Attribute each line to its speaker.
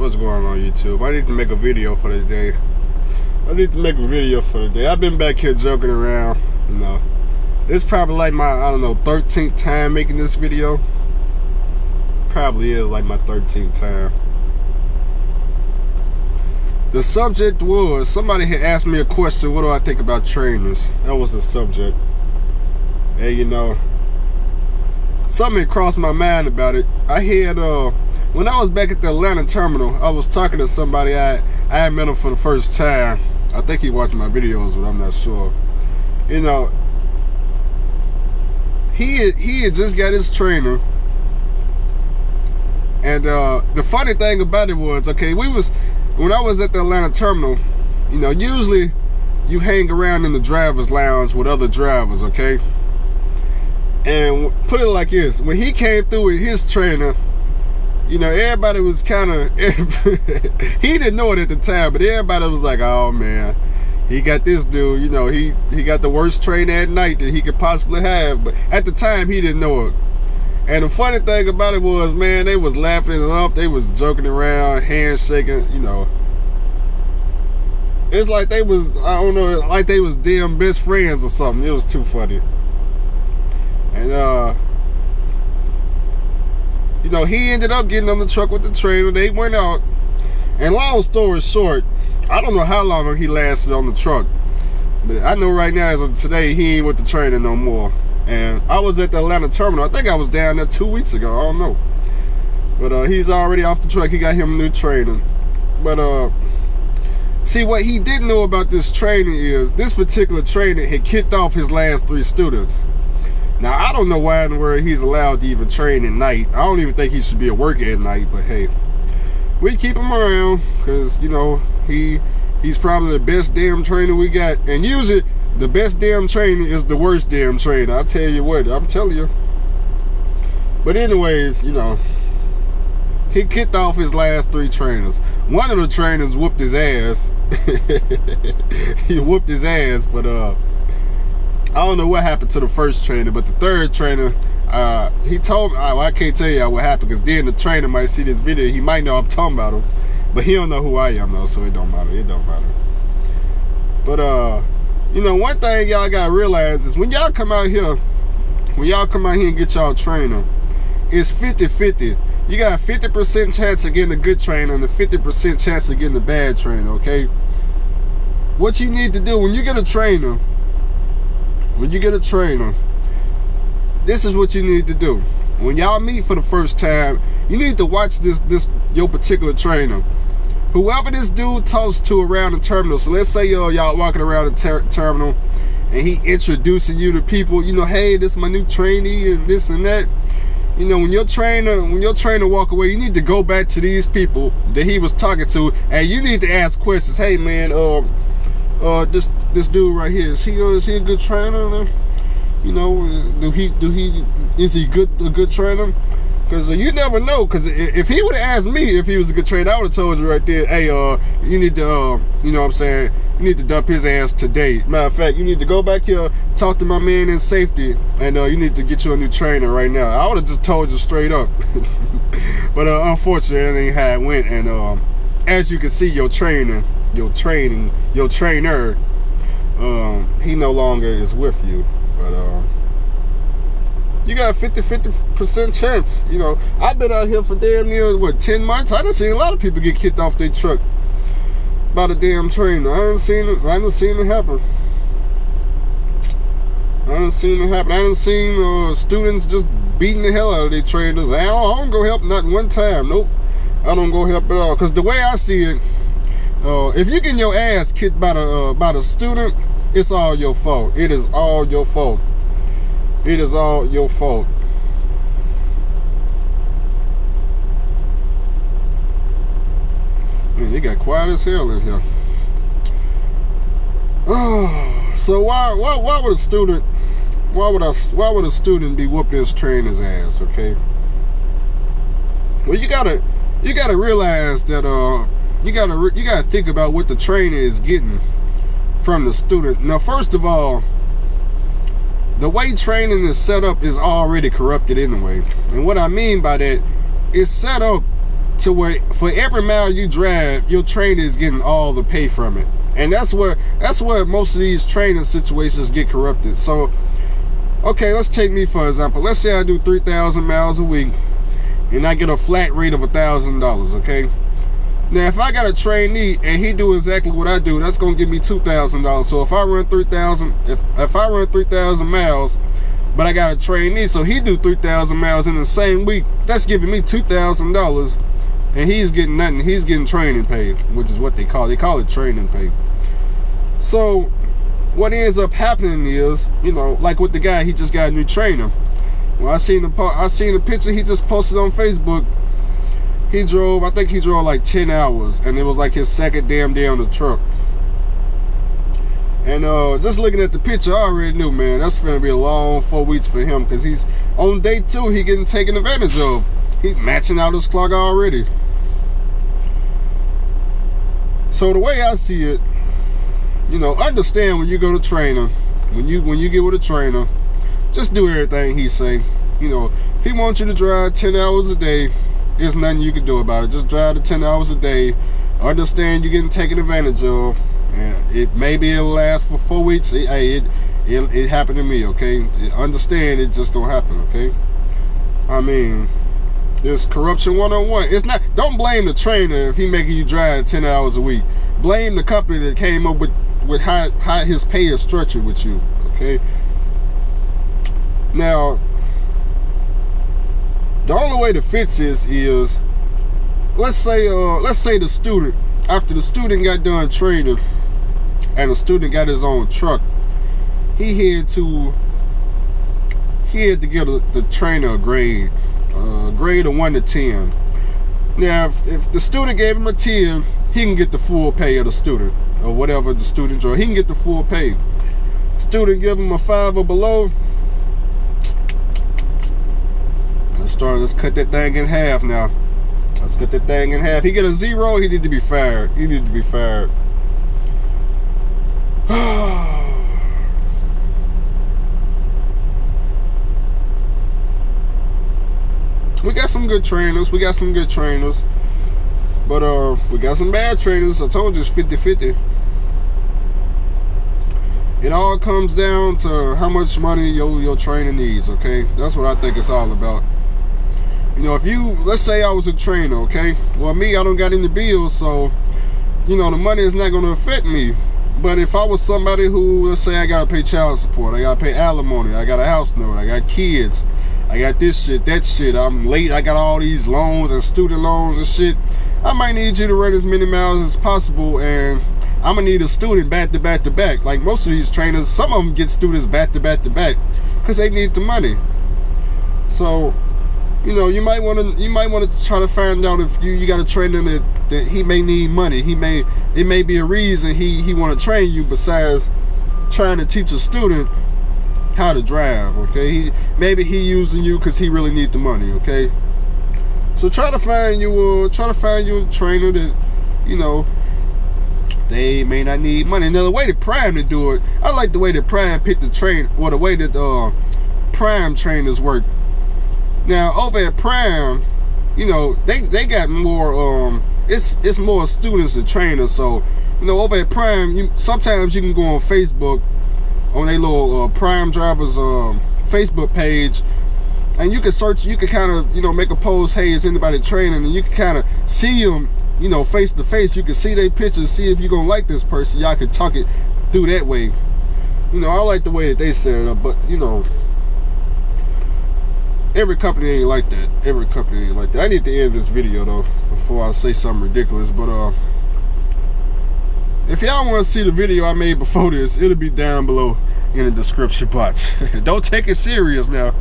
Speaker 1: What's going on YouTube? I need to make a video for the day. I've been back here joking around, you know. It's probably like my, I don't know, 13th time making this video. Probably is like my 13th time. The subject was, somebody had asked me a question, what do I think about trainers? That was the subject. And you know, something crossed my mind about it. I had, when I was back at the Atlanta terminal, I was talking to somebody, I had met him for the first time. I think he watched my videos, but I'm not sure. You know, he had just got his trainer. And the funny thing about it was, okay, when I was at the Atlanta terminal, you know, usually you hang around in the driver's lounge with other drivers, okay? And put it like this, when he came through with his trainer, you know, everybody was kind of, he didn't know it at the time, but everybody was like, oh man, he got this dude, you know, he got the worst trainer at night that he could possibly have. But at the time, he didn't know it. And the funny thing about it was, man, they was laughing it up, they was joking around, handshaking, you know. It's like they was, I don't know, like they was damn best friends or something. It was too funny. And you know, he ended up getting on the truck with the trainer. They went out, and long story short, I don't know how long he lasted on the truck, but I know right now, as of today, he ain't with the trainer no more. And I was at the Atlanta terminal. I think I was down there 2 weeks ago. I don't know, but he's already off the truck. He got him a new trainer. But see, what he didn't know about this trainer is this particular trainer had kicked off his last 3 students. Now, I don't know why in the world he's allowed to even train at night. I don't even think he should be at work at night, but hey, we keep him around because, you know, he's probably the best damn trainer we got. And usually, the best damn trainer is the worst damn trainer. I tell you what, I'm telling you. But anyways, you know, he kicked off his last 3 trainers. One of the trainers whooped his ass. He whooped his ass, but I don't know what happened to the first trainer, but the third trainer, he told me, I can't tell you what happened, because then the trainer might see this video. He might know I'm talking about him, but he don't know who I am though, so it don't matter. It don't matter. But you know, one thing y'all gotta realize is when y'all come out here and get y'all trainer, it's 50-50. You got a 50% chance of getting a good trainer and a 50% chance of getting a bad trainer, okay? What you need to do when you get a trainer, this is what you need to do. When y'all meet for the first time, you need to watch your particular trainer. Whoever this dude talks to around the terminal, so let's say y'all walking around the terminal and he introducing you to people, you know, hey, this is my new trainee and this and that. You know, when your trainer walk away, you need to go back to these people that he was talking to, and you need to ask questions. Hey man, this dude right here, is he a good trainer? You know, is he a good trainer? Because you never know. Because if he would have asked me if he was a good trainer, I would have told you right there, hey, you need to, you know what I'm saying, you need to dump his ass today. Matter of fact, you need to go back here, talk to my man in safety, and you need to get you a new trainer right now. I would have just told you straight up. But unfortunately, that ain't how it went. And as you can see, your trainer, he no longer is with you. But you got a 50% chance. You know, I've been out here for damn near, what, 10 months? I done seen a lot of people get kicked off their truck by the damn trainer. I done seen it happen. I done seen students just beating the hell out of their trainers. I don't go help not one time. Nope. I don't go help at all. Because the way I see it, if you get your ass kicked by the student, it's all your fault. It is all your fault. It is all your fault. Man, it got quiet as hell in here. Oh, so why would a student be whooping his trainer's ass? Okay. Well, you gotta realize that you gotta think about what the trainer is getting from the student. Now, first of all, the way training is set up is already corrupted anyway. And what I mean by that, it's set up to where for every mile you drive, your trainer is getting all the pay from it. And that's where most of these training situations get corrupted. So, okay, let's take me for example. Let's say I do 3,000 miles a week and I get a flat rate of $1,000, okay? Now, if I got a trainee and he do exactly what I do, that's gonna give me $2,000. So if I run 3,000, if I run 3,000 miles, but I got a trainee, so he do 3,000 miles in the same week, that's giving me $2,000, and he's getting nothing. He's getting training pay, which is what they call it training pay. So what ends up happening is, you know, like with the guy, he just got a new trainer. Well, I seen the picture he just posted on Facebook. He drove, I think he drove like 10 hours, and it was like his second damn day on the truck. And just looking at the picture, I already knew, man, that's gonna be a long 4 weeks for him, because he's on day 2, he getting taken advantage of. He's maxing out his clock already. So the way I see it, you know, understand when you go to trainer, when you get with a trainer, just do everything he say. You know, if he wants you to drive 10 hours a day, there's nothing you can do about it. Just drive the 10 hours a day. Understand you're getting taken advantage of, and maybe it'll last for 4 weeks. It happened to me, okay? Understand it's just gonna happen, okay? I mean, there's corruption 101. It's not. Don't blame the trainer if he making you drive 10 hours a week. Blame the company that came up with how his pay is structured with you, okay? Now, the only way to fix this is, let's say the student, after the student got done training and the student got his own truck, he had to give the trainer a grade of 1 to 10. Now, if the student gave him a 10, he can get the full pay of the student, or whatever the student drove. He can get the full pay. Student give him a 5 or below, let's cut that thing in half now. Let's cut that thing in half. He get a 0, he need to be fired. He need to be fired. We got some good trainers. But we got some bad trainers. I told you it's 50-50. It all comes down to how much money your trainer needs, okay? That's what I think it's all about. You know, let's say I was a trainer, okay? Well, me, I don't got any bills, so, you know, the money is not going to affect me. But if I was somebody who, let's say I got to pay child support, I got to pay alimony, I got a house note, I got kids, I got this shit, that shit, I'm late, I got all these loans and student loans and shit, I might need you to run as many miles as possible, and I'm going to need a student back to back to back. Like most of these trainers, some of them get students back to back to back because they need the money. So, you know, you might want to try to find out if you got a trainer that he may need money. It may be a reason he want to train you besides trying to teach a student how to drive, okay? Maybe he using you because he really need the money, okay? So try to find you a trainer that, you know, they may not need money. Now the way that Prime to do it, I like the way that Prime picked the train, or the way that Prime trainers work. Now over at Prime, you know, they got more it's more students than trainers. So, you know, over at Prime, sometimes you can go on Facebook on a little Prime drivers Facebook page, and you can search, you can kind of, you know, make a post, hey, is anybody training, and you can kind of see them, you know, face to face. You can see their pictures, see if you're gonna like this person. Y'all can talk it through that way. You know, I like the way that they set it up, but you know, every company ain't like that. Every company ain't like that. I need to end this video though before I say something ridiculous. But if y'all want to see the video I made before this, it'll be down below in the description box. Don't take it serious now.